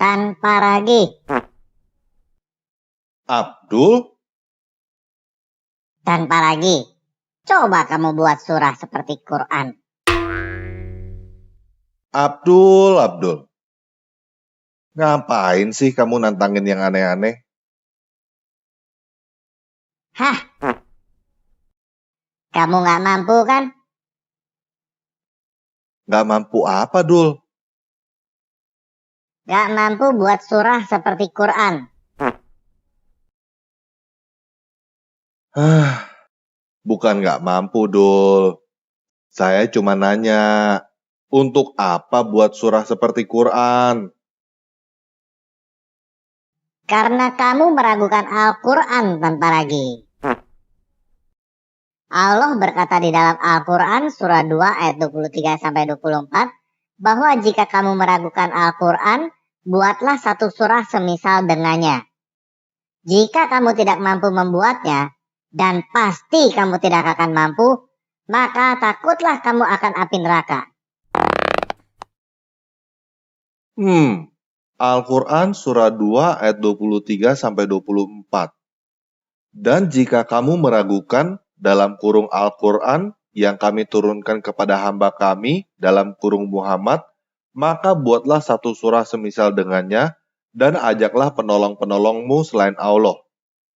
tanpa ragi. Abdul, Tanpa ragi. Coba kamu buat surah seperti Quran. Abdul. Ngapain sih kamu nantangin yang aneh-aneh? Hah? Kamu nggak mampu kan? Nggak mampu apa, Dul? Nggak mampu buat surah seperti Quran. Bukan nggak mampu, Dul. Saya cuma nanya, untuk apa buat surah seperti Quran? Karena kamu meragukan Al-Quran tanpa ragi. Allah berkata di dalam Al-Quran surah 2 ayat 23-24 bahwa jika kamu meragukan Al-Quran, buatlah satu surah semisal dengannya. Jika kamu tidak mampu membuatnya, dan pasti kamu tidak akan mampu, maka takutlah kamu akan api neraka. Al-Quran surah 2 ayat 23-24. Dan jika kamu meragukan dalam kurung Al-Quran yang kami turunkan kepada hamba kami dalam kurung Muhammad, maka buatlah satu surah semisal dengannya dan ajaklah penolong-penolongmu selain Allah.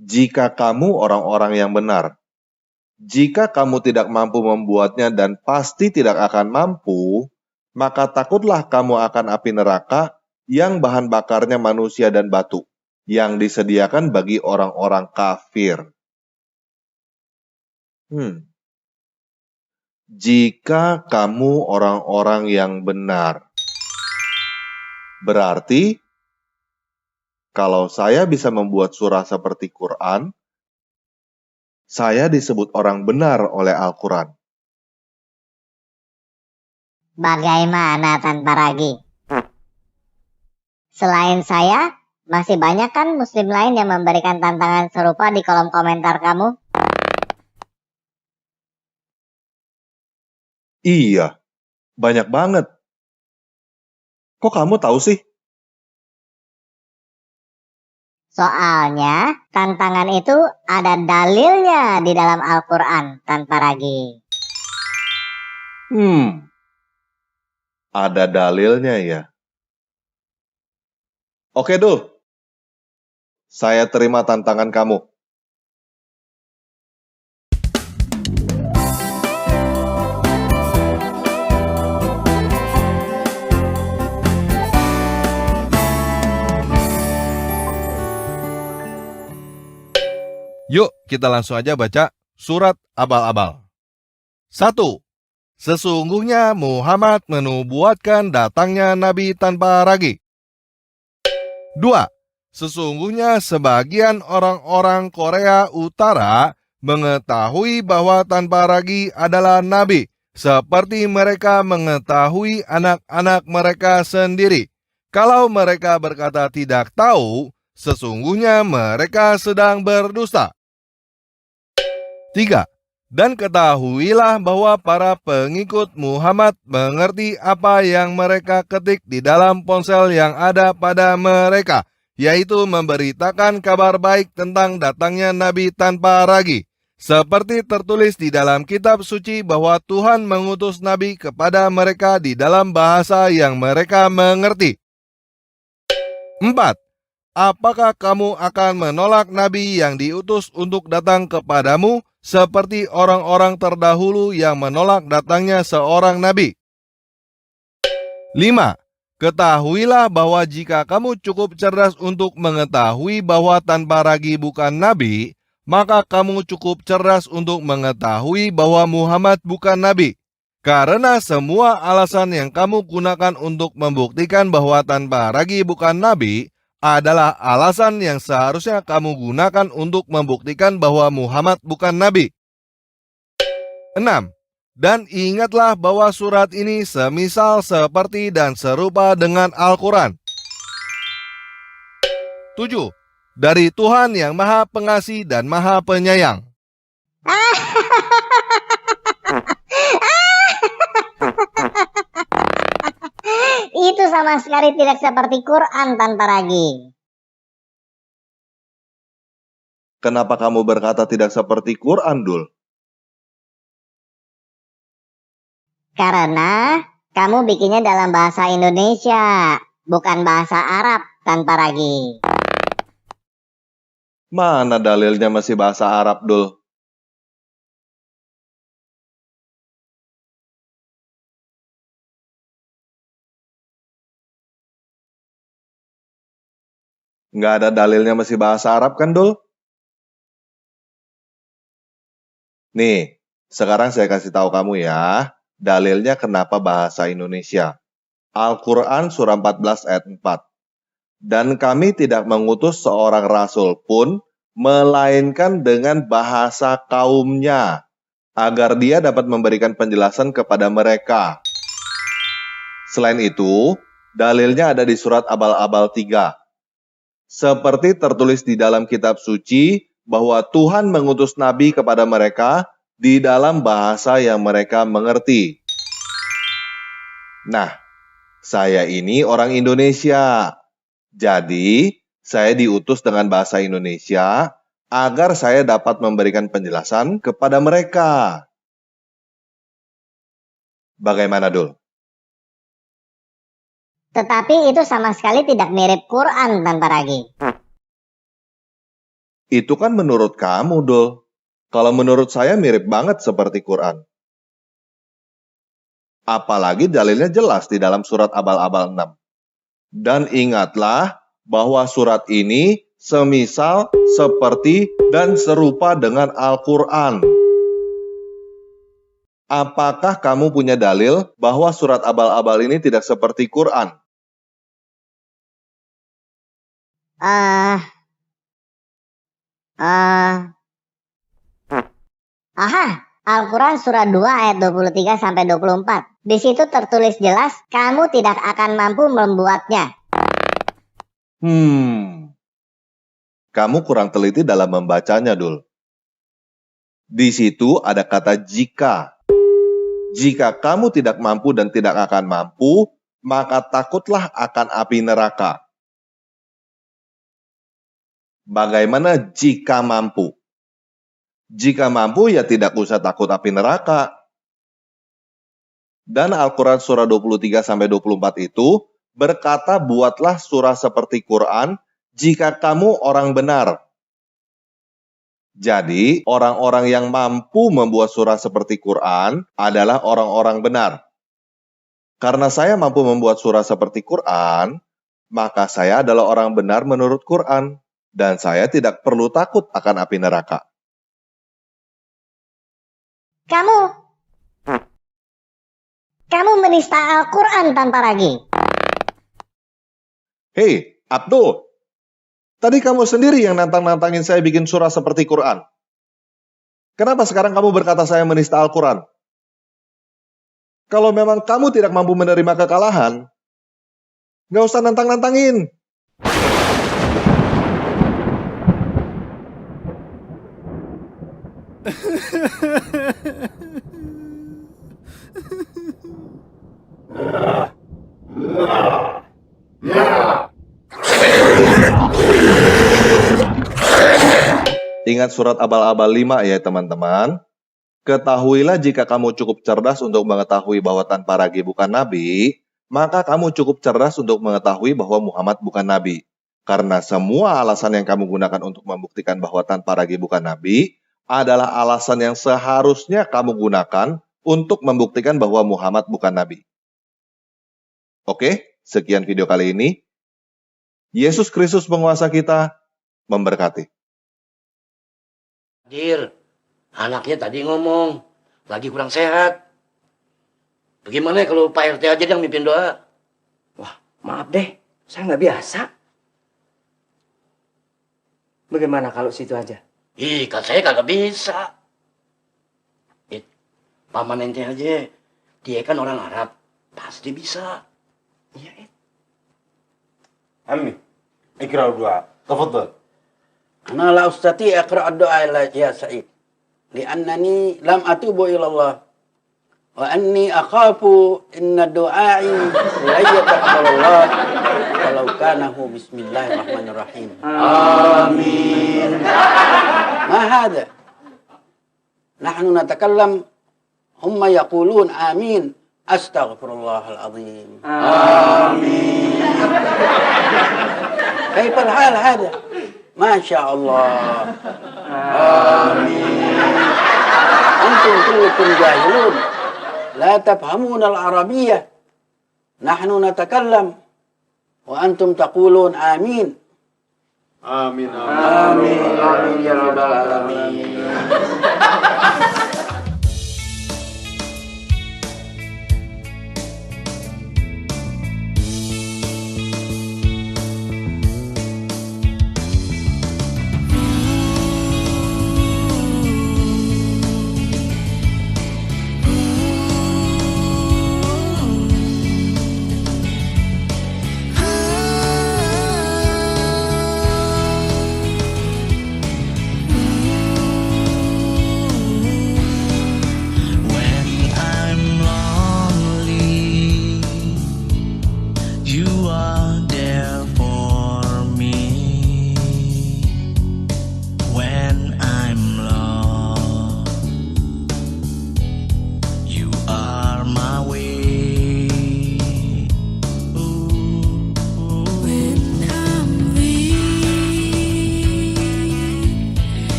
Jika kamu orang-orang yang benar. Jika kamu tidak mampu membuatnya dan pasti tidak akan mampu, maka takutlah kamu akan api neraka yang bahan bakarnya manusia dan batu, yang disediakan bagi orang-orang kafir. Jika kamu orang-orang yang benar. Berarti, kalau saya bisa membuat surah seperti Quran, saya disebut orang benar oleh Al-Quran. Bagaimana tanpa ragi? Selain saya, masih banyak kan muslim lain yang memberikan tantangan serupa di kolom komentar kamu? Iya, banyak banget. Kok kamu tahu sih? Soalnya, tantangan itu ada dalilnya di dalam Al-Quran tanpa ragi. Ada dalilnya ya. Oke, Dul. Saya terima tantangan kamu. Yuk, kita langsung aja baca surat Abal-Abal. 1. Sesungguhnya Muhammad menubuatkan datangnya Nabi tanpa ragi. 2. Sesungguhnya sebagian orang-orang Korea Utara mengetahui bahwa tanpa ragi adalah Nabi, seperti mereka mengetahui anak-anak mereka sendiri. Kalau mereka berkata tidak tahu, sesungguhnya mereka sedang berdusta. 3. Dan ketahuilah bahwa para pengikut Muhammad mengerti apa yang mereka ketik di dalam ponsel yang ada pada mereka, yaitu memberitakan kabar baik tentang datangnya Nabi tanpa ragi. Seperti tertulis di dalam kitab suci bahwa Tuhan mengutus Nabi kepada mereka di dalam bahasa yang mereka mengerti. 4. Apakah kamu akan menolak Nabi yang diutus untuk datang kepadamu, seperti orang-orang terdahulu yang menolak datangnya seorang Nabi? 5. Ketahuilah bahwa jika kamu cukup cerdas untuk mengetahui bahwa tanpa ragi bukan Nabi, maka kamu cukup cerdas untuk mengetahui bahwa Muhammad bukan Nabi. Karena semua alasan yang kamu gunakan untuk membuktikan bahwa tanpa ragi bukan Nabi adalah alasan yang seharusnya kamu gunakan untuk membuktikan bahwa Muhammad bukan Nabi. 6. Dan ingatlah bahwa surat ini semisal seperti dan serupa dengan Al-Quran. 7. Dari Tuhan yang Maha Pengasih dan Maha Penyayang. Itu sama sekali tidak seperti Quran tanpa ragi. Kenapa kamu berkata tidak seperti Quran, Dul? Karena kamu bikinnya dalam bahasa Indonesia, bukan bahasa Arab tanpa ragi. Mana dalilnya masih bahasa Arab, Dul? Nggak ada dalilnya masih bahasa Arab kan, Dul? Nih, sekarang saya kasih tahu kamu ya, dalilnya kenapa bahasa Indonesia. Al-Quran surah 14 ayat 4. Dan kami tidak mengutus seorang rasul pun, melainkan dengan bahasa kaumnya, agar dia dapat memberikan penjelasan kepada mereka. Selain itu, dalilnya ada di surat Abal-Abal 3. Seperti tertulis di dalam kitab suci, bahwa Tuhan mengutus nabi kepada mereka di dalam bahasa yang mereka mengerti. Nah, saya ini orang Indonesia. Jadi, saya diutus dengan bahasa Indonesia agar saya dapat memberikan penjelasan kepada mereka. Bagaimana, Dul? Tetapi itu sama sekali tidak mirip Quran tanpa ragi. Itu kan menurut kamu, Dul. Kalau menurut saya mirip banget seperti Quran. Apalagi dalilnya jelas di dalam surat Abal-Abal 6. Dan ingatlah bahwa surat ini semisal, seperti, dan serupa dengan Al-Quran. Apakah kamu punya dalil bahwa surat Abal-Abal ini tidak seperti Quran? Al-Quran surah 2 ayat 23 sampai 24. Di situ tertulis jelas, kamu tidak akan mampu membuatnya. Kamu kurang teliti dalam membacanya, Dul. Di situ ada kata jika. Jika kamu tidak mampu dan tidak akan mampu, maka takutlah akan api neraka. Bagaimana jika mampu? Jika mampu, ya tidak usah takut api neraka. Dan Al-Quran surah 23-24 itu berkata, buatlah surah seperti Quran jika kamu orang benar. Jadi, orang-orang yang mampu membuat surah seperti Quran adalah orang-orang benar. Karena saya mampu membuat surah seperti Quran, maka saya adalah orang benar menurut Quran. Dan saya tidak perlu takut akan api neraka. Kamu menista Al-Quran tanpa ragi. Hei, Abdul. Tadi kamu sendiri yang nantang-nantangin saya bikin surah seperti Quran. Kenapa sekarang kamu berkata saya menista Al-Quran? Kalau memang kamu tidak mampu menerima kekalahan, nggak usah nantang-nantangin. Ingat surat Abal-Abal 5 ya teman-teman. Ketahuilah jika kamu cukup cerdas untuk mengetahui bahwa tanpa ragi bukan nabi, maka kamu cukup cerdas untuk mengetahui bahwa Muhammad bukan nabi. Karena semua alasan yang kamu gunakan untuk membuktikan bahwa tanpa ragi bukan nabi adalah alasan yang seharusnya kamu gunakan untuk membuktikan bahwa Muhammad bukan nabi. Oke, sekian video kali ini. Yesus Kristus penguasa kita memberkati. Dir, anaknya tadi ngomong, lagi kurang sehat. Bagaimana kalau Pak RT aja yang mimpin doa? Wah, maaf deh, saya nggak biasa. Bagaimana kalau situ aja? Ih, kan saya kagak bisa. Paman ente aja, dia kan orang Arab, pasti bisa. Iya, عمي اقرأ الدعاء تفضل. أنا لا أستطيع أقرأ الدعاء يا سعيد لأنني لم أتوب إلى الله وأني أخاف إن دعائي لا يتقبل الله ولو كانه بسم الله الرحمن الرحيم. آمين. ما هذا؟ نحن نتكلم هم يقولون آمين. أستغفر الله العظيم. آمين. كيف الحال هذا؟ ما شاء الله. آمين. أنتم كلكم جاهلون لا تفهمون العربية. نحن نتكلم وأنتم تقولون آمين. آمين آمين آمين يا رب العالمين.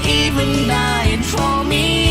Even died for me.